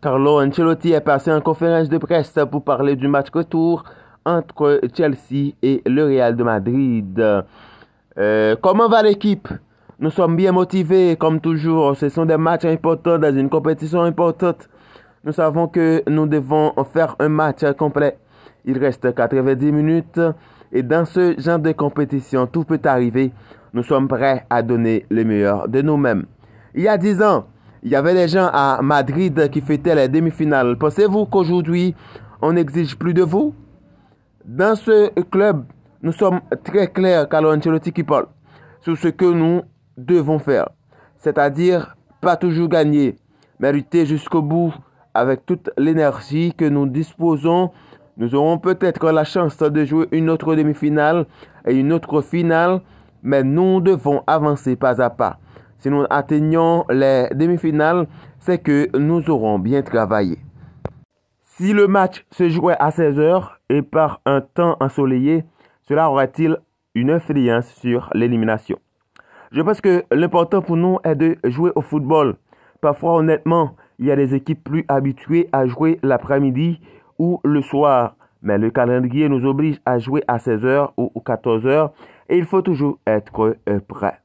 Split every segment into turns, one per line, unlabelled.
Carlo Ancelotti est passé en conférence de presse pour parler du match retour entre Chelsea et le Real de Madrid. Comment va l'équipe? Nous sommes bien motivés, comme toujours. Ce sont des matchs importants dans une compétition importante. Nous savons que nous devons faire un match complet. Il reste 90 minutes et dans ce genre de compétition, tout peut arriver. Nous sommes prêts à donner le meilleur de nous-mêmes. Il y a 10 ans, il y avait des gens à Madrid qui fêtaient les demi-finales. Pensez-vous qu'aujourd'hui, on n'exige plus de vous? Dans ce club, nous sommes très clairs, Carlo Ancelotti qui parle, sur ce que nous devons faire. C'est-à-dire, pas toujours gagner, mais lutter jusqu'au bout avec toute l'énergie que nous disposons. Nous aurons peut-être la chance de jouer une autre demi-finale et une autre finale, mais nous devons avancer pas à pas. Si nous atteignons les demi-finales, c'est que nous aurons bien travaillé. Si le match se jouait à 16 heures et par un temps ensoleillé, cela aurait-il une influence sur l'élimination? Je pense que l'important pour nous est de jouer au football. Parfois, honnêtement, il y a des équipes plus habituées à jouer l'après-midi ou le soir. Mais le calendrier nous oblige à jouer à 16 heures ou 14 heures et il faut toujours être prêt.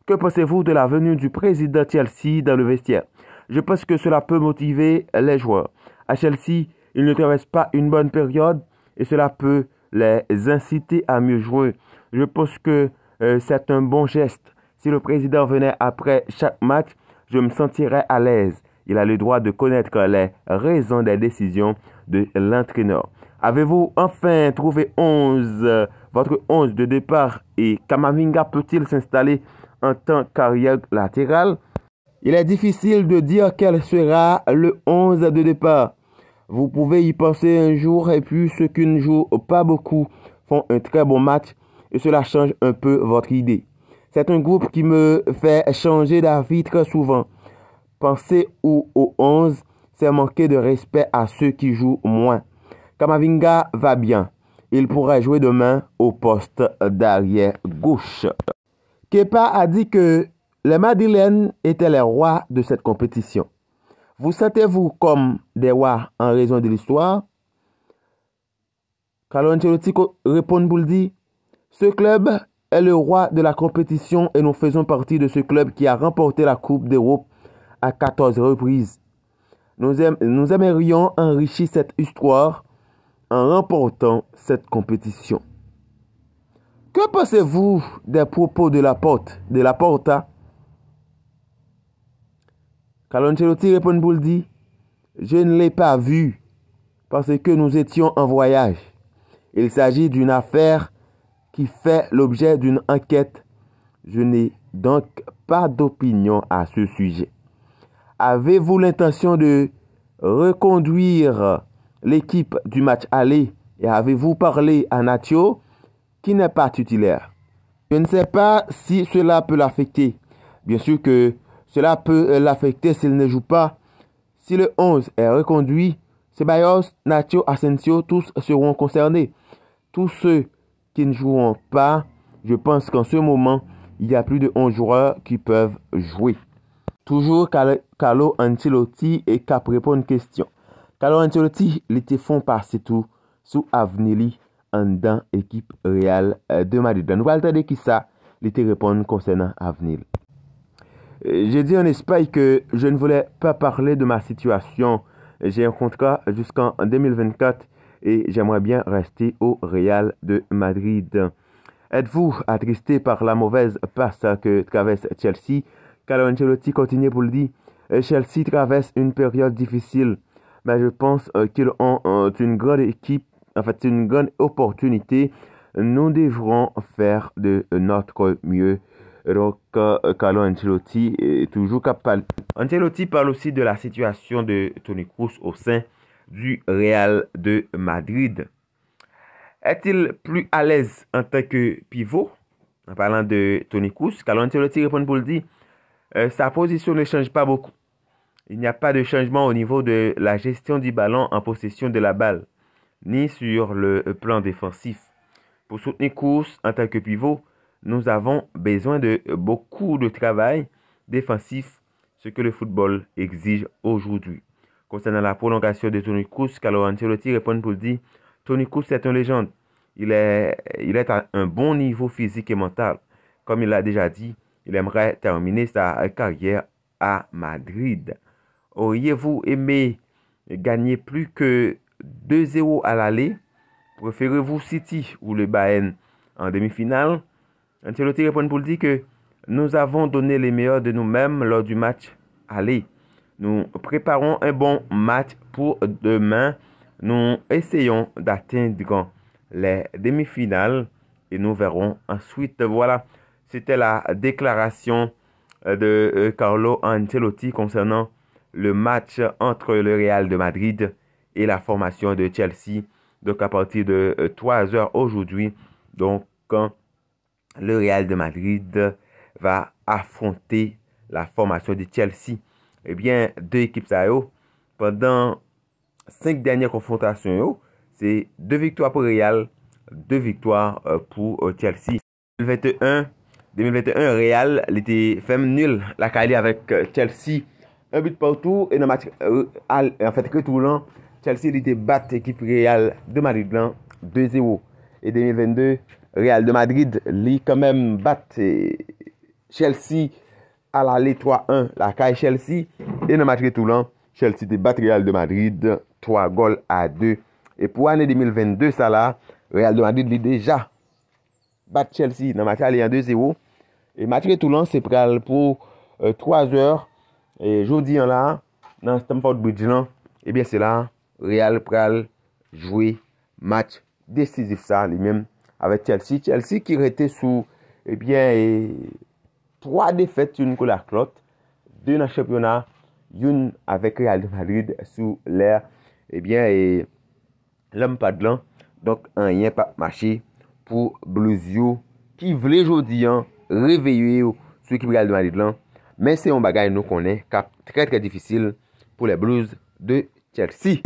Que pensez-vous de la venue du président Chelsea dans le vestiaire? Je pense que cela peut motiver les joueurs. À Chelsea, ils ne traversent pas une bonne période et cela peut les inciter à mieux jouer. Je pense que c'est un bon geste. Si le président venait après chaque match, je me sentirais à l'aise. Il a le droit de connaître les raisons des décisions de l'entraîneur. Avez-vous enfin trouvé votre 11 de départ et Camavinga peut-il s'installer en tant qu'arrière latéral? Il est difficile de dire quel sera le 11 de départ. Vous pouvez y penser un jour et puis ceux qui ne jouent pas beaucoup font un très bon match et cela change un peu votre idée. C'est un groupe qui me fait changer d'avis très souvent. Penser au 11, c'est manquer de respect à ceux qui jouent moins. Camavinga va bien. Il pourrait jouer demain au poste d'arrière gauche. Kepa a dit que les Madrilènes étaient les rois de cette compétition. Vous sentez-vous comme des rois en raison de l'histoire? Carlo Ancelotti répond pour le dire, ce club est le roi de la compétition et nous faisons partie de ce club qui a remporté la Coupe d'Europe à 14 reprises. Nous aimerions enrichir cette histoire en remportant cette compétition. Que pensez-vous des propos de Laporta? Carlo Ancelotti répond pour le dire, je ne l'ai pas vu parce que nous étions en voyage. Il s'agit d'une affaire qui fait l'objet d'une enquête. Je n'ai donc pas d'opinion à ce sujet. Avez-vous l'intention de reconduire l'équipe du match aller et avez-vous parlé à Nacho qui n'est pas titulaire? Je ne sais pas si cela peut l'affecter. Bien sûr que cela peut l'affecter s'il ne joue pas. Si le 11 est reconduit, Ceballos, Nacho, Asensio, tous seront concernés. Tous ceux qui ne joueront pas, je pense qu'en ce moment, il y a plus de 11 joueurs qui peuvent jouer. Toujours Carlo Ancelotti et Cap répond une question. Carlo Ancelotti, il te font passer tout sous Avenili en dans équipe Real de Madrid. Nous allons entendre qui ça, il te répond concernant Avenili. J'ai dit en Espagne que je ne voulais pas parler de ma situation. J'ai un contrat jusqu'en 2024 et j'aimerais bien rester au Real de Madrid. Êtes-vous attristé par la mauvaise passe que traverse Chelsea? Carlo Ancelotti continue pour le dire. Chelsea traverse une période difficile, mais je pense qu'ils ont une grande équipe, en fait une grande opportunité. Nous devrons faire de notre mieux. Donc, Carlo Ancelotti est toujours capable. Ancelotti parle aussi de la situation de Toni Kroos au sein du Real de Madrid. Est-il plus à l'aise en tant que pivot? En parlant de Toni Kroos, Carlo Ancelotti répond pour le dire, sa position ne change pas beaucoup. Il n'y a pas de changement au niveau de la gestion du ballon en possession de la balle, ni sur le plan défensif. Pour soutenir Kroos en tant que pivot, nous avons besoin de beaucoup de travail défensif, ce que le football exige aujourd'hui. concernant la prolongation de Toni Kroos, Carlo Ancelotti répond pour dire Toni Kroos est une légende. Il est à un bon niveau physique et mental. Comme il l'a déjà dit, il aimerait terminer sa carrière à Madrid. Auriez-vous aimé gagner plus que 2-0 à l'aller? Préférez-vous City ou le Bayern en demi-finale? Ancelotti répond pour dire que nous avons donné les meilleurs de nous-mêmes lors du match aller. Nous préparons un bon match pour demain. Nous essayons d'atteindre les demi-finales et nous verrons ensuite. Voilà, c'était la déclaration de Carlo Ancelotti concernant le match entre le Real de Madrid et la formation de Chelsea. Donc à partir de 3 heures aujourd'hui, donc le Real de Madrid va affronter la formation de Chelsea. Eh bien, deux équipes ça yo, pendant 5 dernières confrontations, c'est 2 victoires pour Real, 2 victoires pour Chelsea. 2021, Real était fait nul la qualité avec Chelsea. Un but partout et dans le match en fait que tout l'an, Chelsea était battu l'équipe Real de Madrid 2-0. Et 2022, Real de Madrid lui quand même battu Chelsea à l'aller 3-1 la caille Chelsea. Et dans le match tout l'an, Chelsea était battu Real de Madrid 3-2. Et pour l'année 2022, ça là, Real de Madrid lui déjà battu Chelsea dans le match aller en 2-0. Et match tout l'an, c'est pour 3 heures. Et jeudi là, dans Stamford Bridge là, et bien c'est là, Real pral jouer match décisif ça lui-même avec Chelsea. Chelsea qui était sous, eh bien, 3 défaites, une contre la clotte, 2 dans le championnat, une avec Real de Madrid sous l'air. Eh bien, et l'homme pas de l'an, donc rien pas marché pour Bluesio qui voulait aujourd'hui réveiller sur l'équipe Real de Madrid là. Mais c'est un bagage nous connaît, très très difficile pour les Blues de Chelsea.